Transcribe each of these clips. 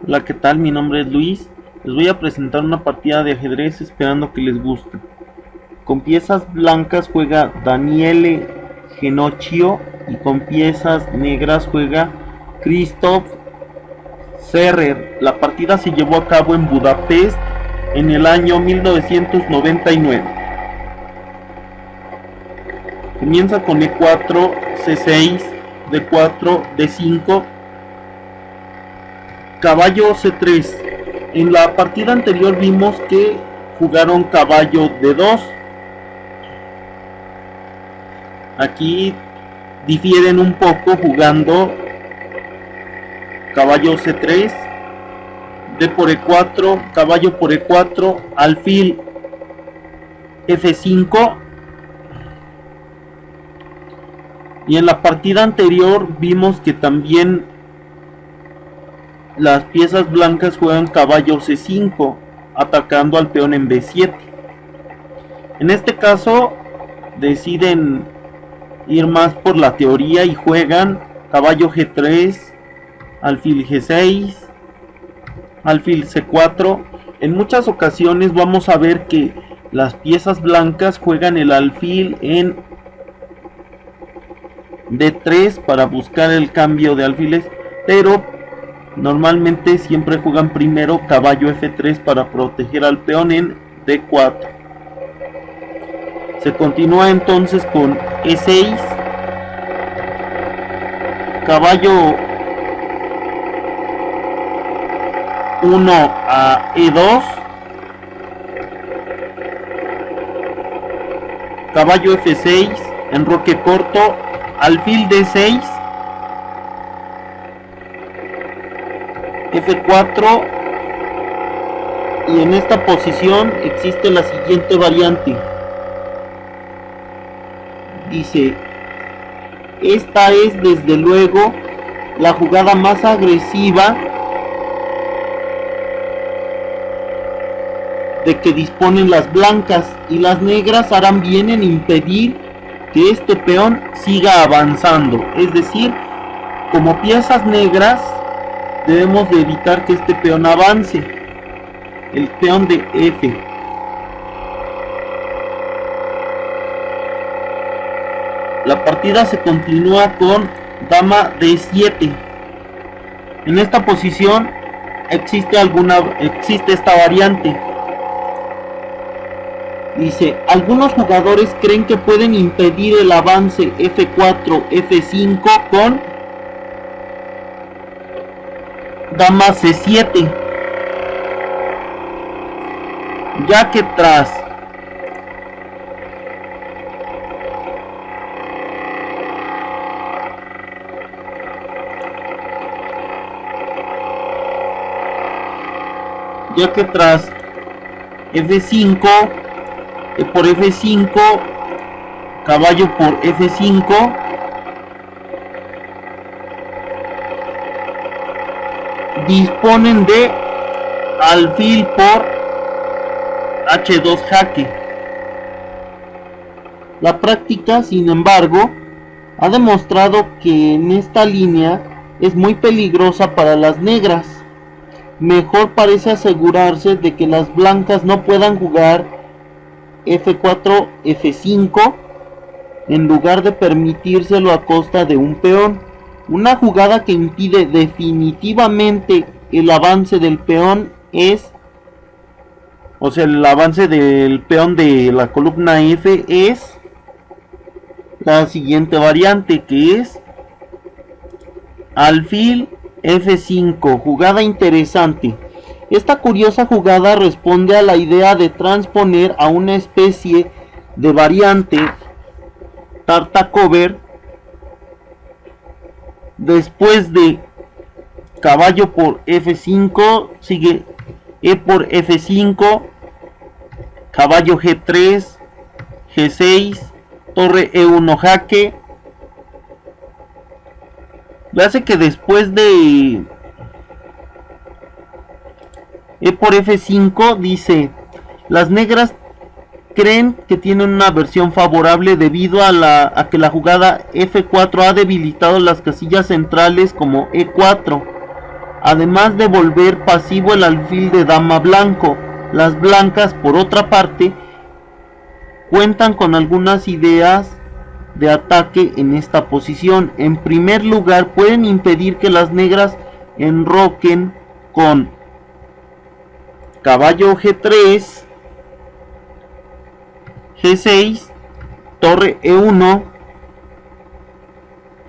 Hola, ¿qué tal? Mi nombre es Luis. Les voy a presentar una partida de ajedrez esperando que les guste. Con piezas blancas juega Daniele Genocchio y con piezas negras juega Christoph Serrer. La partida se llevó a cabo en Budapest en el año 1999. Comienza con E4, C6, D4, D5, caballo C3. En la partida anterior vimos que jugaron caballo D2. Aquí difieren un poco jugando caballo C3, D por E4, caballo por E4, alfil F5. Y en la partida anterior vimos que también las piezas blancas juegan caballo C5, atacando al peón en B7. En este caso deciden ir más por la teoría y juegan caballo G3, alfil G6, alfil C4. En muchas ocasiones vamos a ver que las piezas blancas juegan el alfil en D3 para buscar el cambio de alfiles, pero normalmente siempre juegan primero caballo F3 para proteger al peón en D4. Se continúa entonces con E6, caballo 1 a E2, caballo F6, enroque corto, alfil D6, F4, y en esta posición existe la siguiente variante. Dice, esta es desde luego la jugada más agresiva de que disponen las blancas, y las negras harán bien en impedir que este peón siga avanzando. Es decir, como piezas negras debemos de evitar que este peón avance, el peón de F. La partida se continúa con dama D7. En esta posición existe esta variante. Dice, algunos jugadores creen que pueden impedir el avance F4, F5 con dama C7, ya que tras F5, por F5, caballo por F5, disponen de alfil por H2 jaque. La práctica, sin embargo, ha demostrado que en esta línea es muy peligrosa para las negras. Mejor parece asegurarse de que las blancas no puedan jugar F4, F5 en lugar de permitírselo a costa de un peón. Una jugada que impide definitivamente el avance del peón el avance del peón de la columna F es la siguiente variante, que es alfil F5, jugada interesante. Esta curiosa jugada responde a la idea de transponer a una especie de variante Tartakover. Después de caballo por F5 sigue E por F5, caballo G3, G6, torre E1 jaque. Le hace que después de E por F5 dice, las negras creen que tienen una versión favorable debido a que la jugada F4 ha debilitado las casillas centrales como E4. además de volver pasivo el alfil de dama blanco. Las blancas, por otra parte, cuentan con algunas ideas de ataque en esta posición. En primer lugar, pueden impedir que las negras enroquen con caballo G3, G6, torre E1,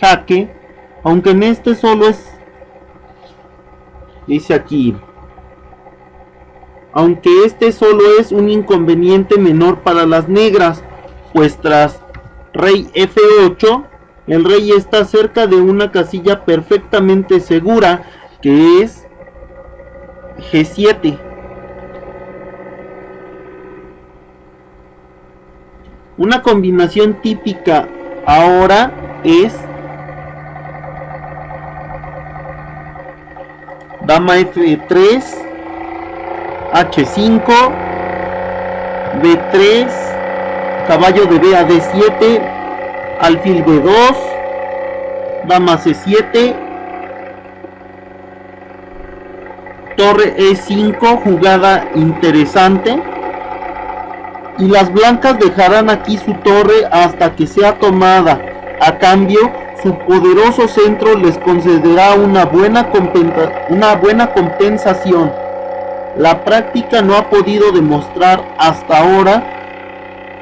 jaque, aunque en este solo es, dice aquí, aunque este solo es un inconveniente menor para las negras, pues tras rey F8, el rey está cerca de una casilla perfectamente segura, que es G7. Una combinación típica ahora es dama F3, H5, B3, caballo de B a D7, alfil B2, dama C7, torre E5, jugada interesante. Y las blancas dejarán aquí su torre hasta que sea tomada. A cambio, su poderoso centro les concederá una buena compensación. La práctica no ha podido demostrar hasta ahora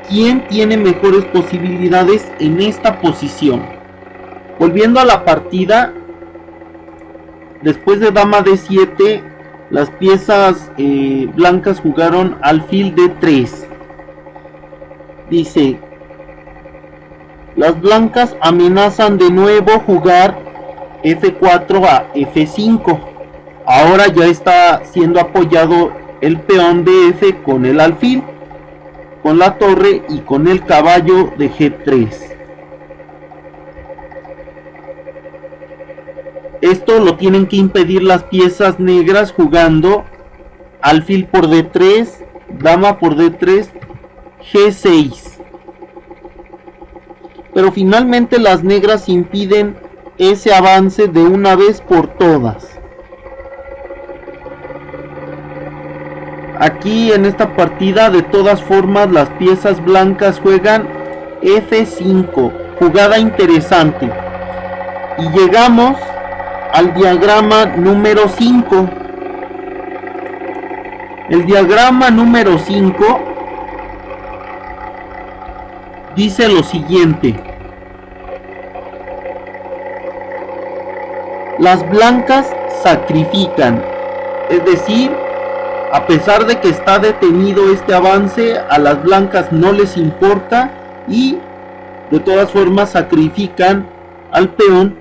quién tiene mejores posibilidades en esta posición. Volviendo a la partida, después de dama D7, las piezas blancas jugaron alfil D3. Dice, las blancas amenazan de nuevo jugar F4 a F5. Ahora ya está siendo apoyado el peón de F con el alfil, con la torre y con el caballo de G3. Esto lo tienen que impedir las piezas negras jugando alfil por D3, dama por D3, G6. Pero finalmente las negras impiden ese avance de una vez por todas. Aquí en esta partida, de todas formas, las piezas blancas juegan F5, jugada interesante. Y llegamos al diagrama número 5. El diagrama número 5 dice lo siguiente: las blancas sacrifican, es decir, a pesar de que está detenido este avance, a las blancas no les importa y de todas formas sacrifican al peón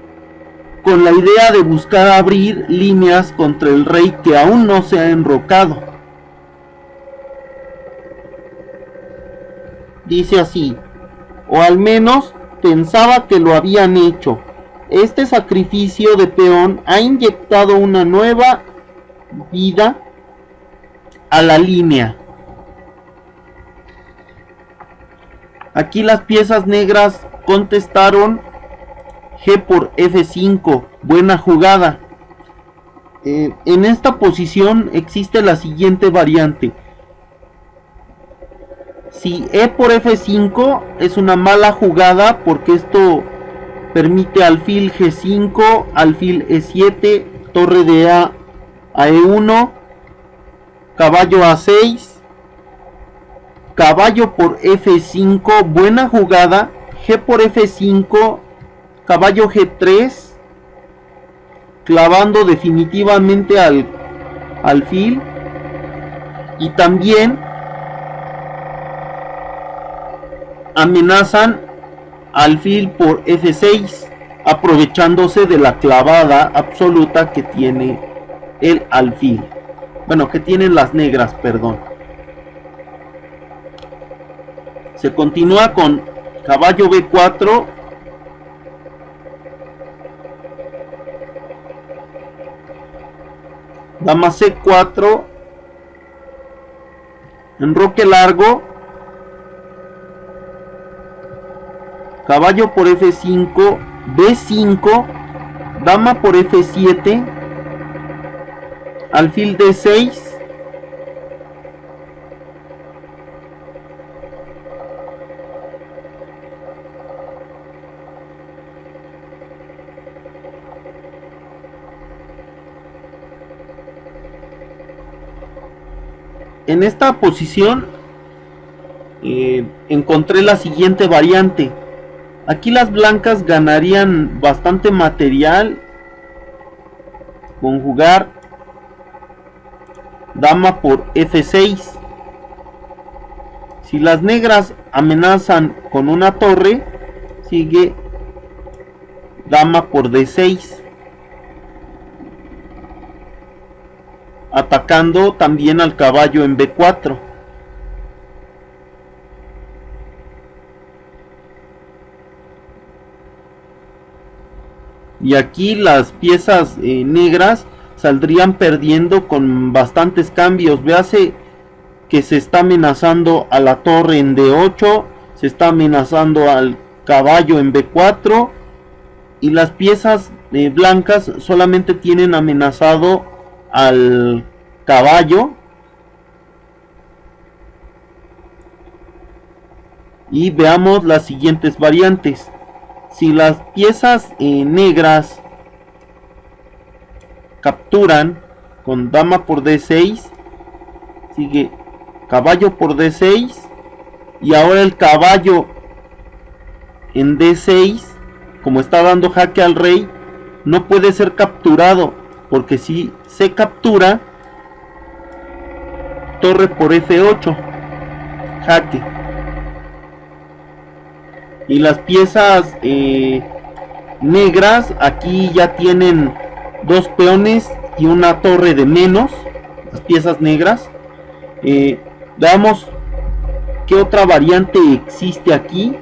con la idea de buscar abrir líneas contra el rey que aún no se ha enrocado. Dice así, o al menos pensaba que lo habían hecho. Este sacrificio de peón ha inyectado una nueva vida a la línea. Aquí las piezas negras contestaron G por F5, buena jugada. En esta posición existe la siguiente variante. Si E por F5 es una mala jugada, porque esto permite alfil G5, alfil E7, torre de A a E1, caballo A6, caballo por F5, buena jugada, G por F5, caballo G3, clavando definitivamente al alfil, y también amenazan alfil por F6, aprovechándose de la clavada absoluta que tiene el alfil. Bueno, que tienen las negras, perdón. Se continúa con caballo B4, dama C4, enroque largo, caballo por F5, B5, dama por F7, alfil D6, en esta posición encontré la siguiente variante. Aquí las blancas ganarían bastante material con jugar dama por F6. Si las negras amenazan con una torre, sigue dama por D6, atacando también al caballo en B4. Y aquí las piezas negras saldrían perdiendo con bastantes cambios. Véase que se está amenazando a la torre en D8, se está amenazando al caballo en B4, y las piezas blancas solamente tienen amenazado al caballo. Y veamos las siguientes variantes. Si las piezas negras capturan con dama por D6, sigue caballo por D6, y ahora el caballo en D6, como está dando jaque al rey, no puede ser capturado, porque si se captura, torre por F8, jaque. Y las piezas negras aquí ya tienen dos peones y una torre de menos, las piezas negras. Veamos qué otra variante existe aquí.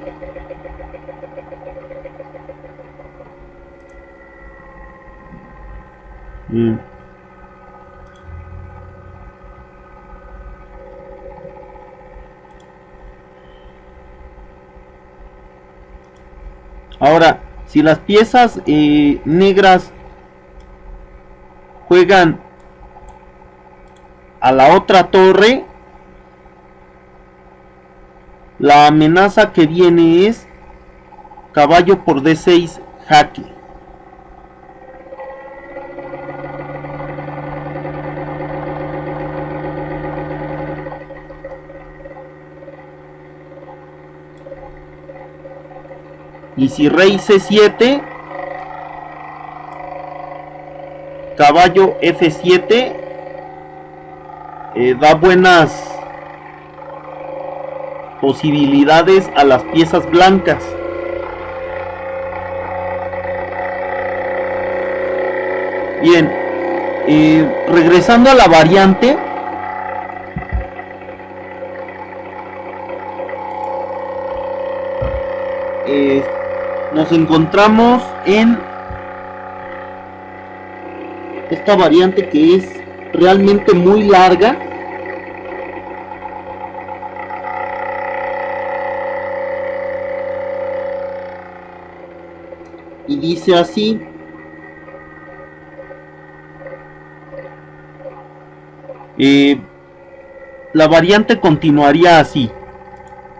Ahora, si las piezas negras juegan a la otra torre, la amenaza que viene es caballo por D6, jaque. Y si rey C7, caballo F7, da buenas posibilidades a las piezas blancas. Bien, regresando a la variante, nos encontramos en esta variante que es realmente muy larga. Y dice así: la variante continuaría así: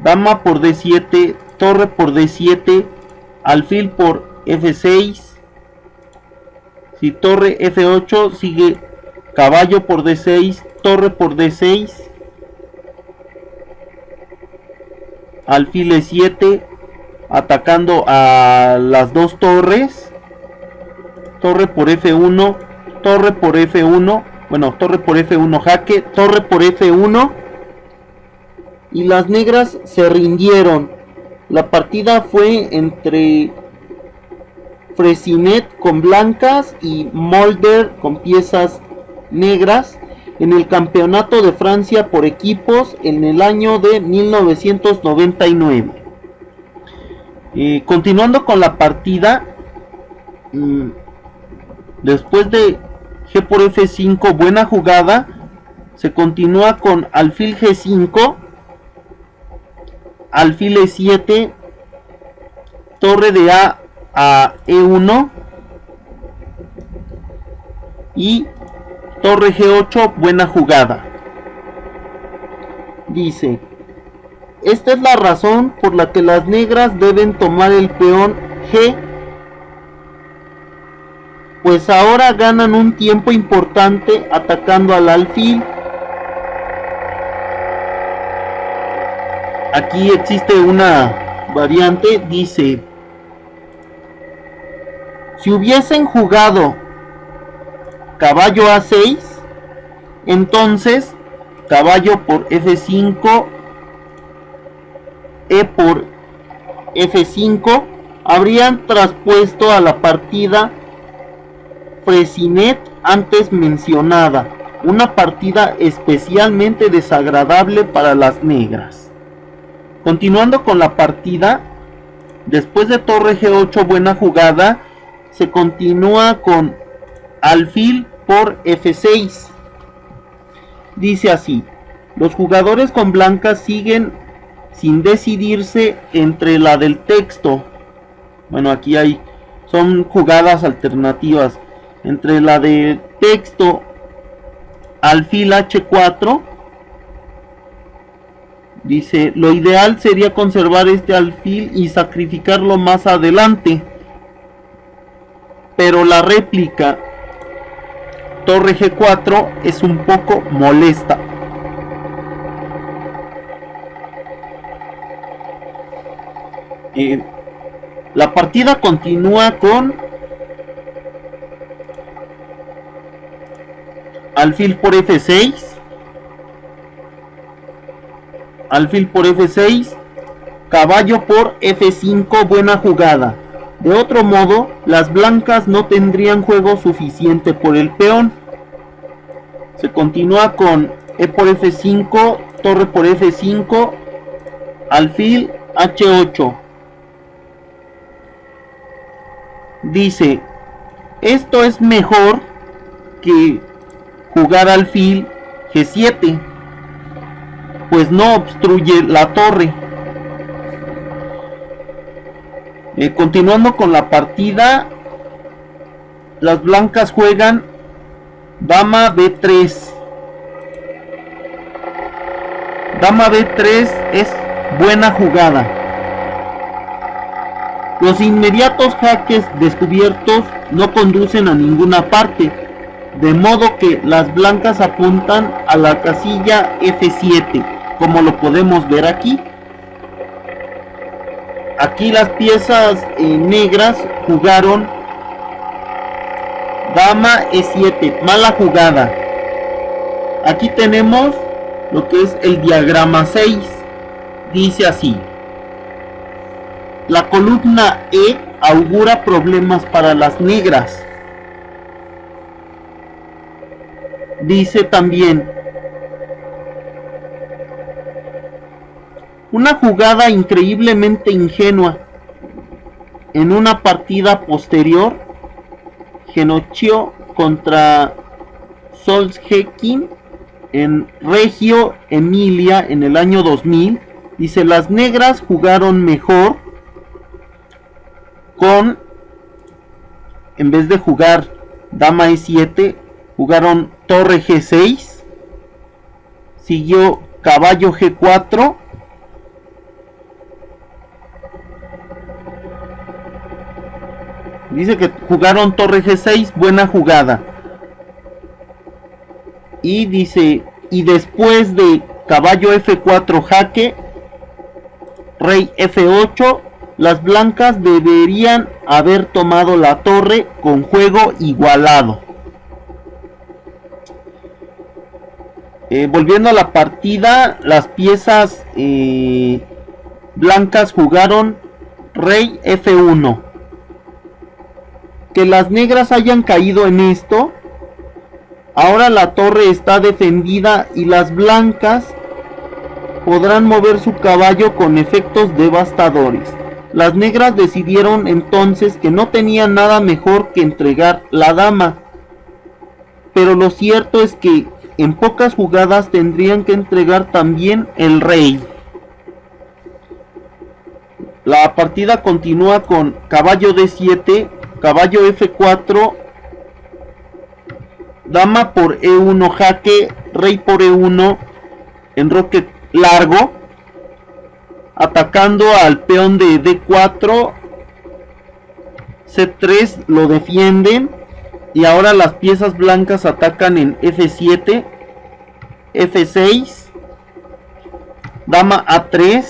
dama por D7, torre por D7, alfil por F6, si torre F8, sigue caballo por D6, torre por D6, alfil E7, atacando a las dos torres, torre por F1, torre por F1, bueno, torre por F1 jaque, torre por F1, y las negras se rindieron. La partida fue entre Freycinet con blancas y Mulder con piezas negras en el campeonato de Francia por equipos en el año de 1999. Continuando con la partida, después de G por F5, buena jugada, se continúa con alfil G5, alfil E7, torre de A E1 y torre G8, buena jugada. Dice, esta es la razón por la que las negras deben tomar el peón G, pues ahora ganan un tiempo importante atacando al alfil. Aquí existe una variante, dice, si hubiesen jugado caballo A6, entonces caballo por F5, E por F5, habrían traspuesto a la partida Freycinet antes mencionada, una partida especialmente desagradable para las negras. Continuando con la partida, después de torre G8, buena jugada, se continúa con alfil por F6. Dice así, los jugadores con blancas siguen sin decidirse entre la del texto. Bueno, aquí son jugadas alternativas. Entre la de texto, alfil H4. Dice, lo ideal sería conservar este alfil y sacrificarlo más adelante. Pero la réplica torre G4 es un poco molesta. La partida continúa con alfil por F6. Alfil por F6. Caballo por F5, buena jugada. De otro modo, las blancas no tendrían juego suficiente por el peón. Se continúa con E por F5, torre por F5, alfil H8. Dice, esto es mejor que jugar alfil G7, pues no obstruye la torre. Continuando con la partida, las blancas juegan dama B3. Dama B3 es buena jugada. Los inmediatos jaques descubiertos no conducen a ninguna parte, de modo que las blancas apuntan a la casilla F7, como lo podemos ver aquí. Aquí las piezas negras jugaron dama E7, mala jugada. Aquí tenemos lo que es el diagrama 6. Dice así: la columna E augura problemas para las negras. Dice también: una jugada increíblemente ingenua. En una partida posterior, Genocchio contra Solzhenitsyn en Reggio Emilia en el año 2000, dice, las negras jugaron mejor con, en vez de jugar dama E7, jugaron torre G6, siguió caballo G4, dice que jugaron torre G6, buena jugada. Y dice, y después de caballo F4 jaque, rey F8, las blancas deberían haber tomado la torre con juego igualado. Volviendo a la partida, las piezas blancas jugaron rey F1. Que las negras hayan caído en esto, ahora la torre está defendida y las blancas podrán mover su caballo con efectos devastadores. Las negras decidieron entonces que no tenían nada mejor que entregar la dama, pero lo cierto es que en pocas jugadas tendrían que entregar también el rey. La partida continúa con caballo D7, caballo F4, Dama por E1 jaque, rey por E1, enroque largo, atacando al peón de D4, C3 lo defienden, y ahora las piezas blancas atacan en F7, F6, dama A3,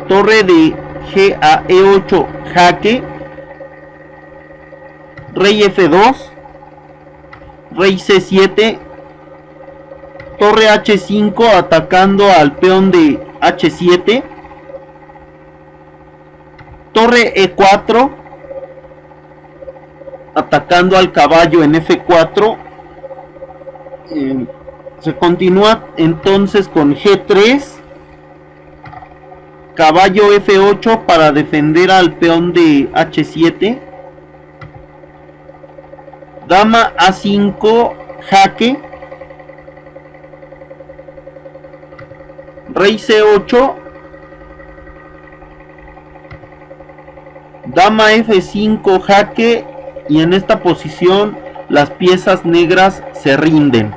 torre de G a E8 jaque, rey F2, rey C7, torre H5 atacando al peón de H7, torre E4 atacando al caballo en F4. Se continúa entonces con G3, caballo F8 para defender al peón de H7, dama A5 jaque, rey C8, dama F5 jaque, y en esta posición las piezas negras se rinden.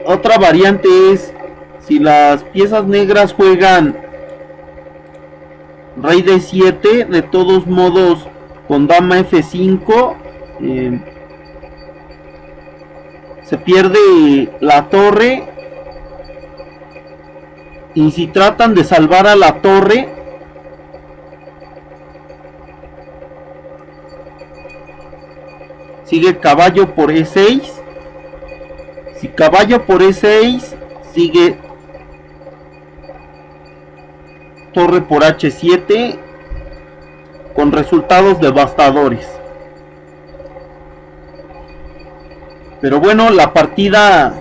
Otra variante es, si las piezas negras juegan rey D7, de todos modos con dama F5 se pierde la torre, y si tratan de salvar a la torre, sigue caballo por E6. Si caballo por E6, sigue torre por H7, con resultados devastadores. Pero bueno, la partida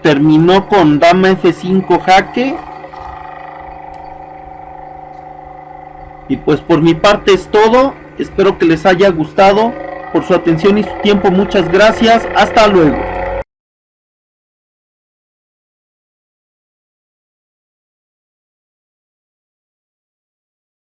terminó con dama F5 jaque. Y pues por mi parte es todo. Espero que les haya gustado. Por su atención y su tiempo, muchas gracias. Hasta luego.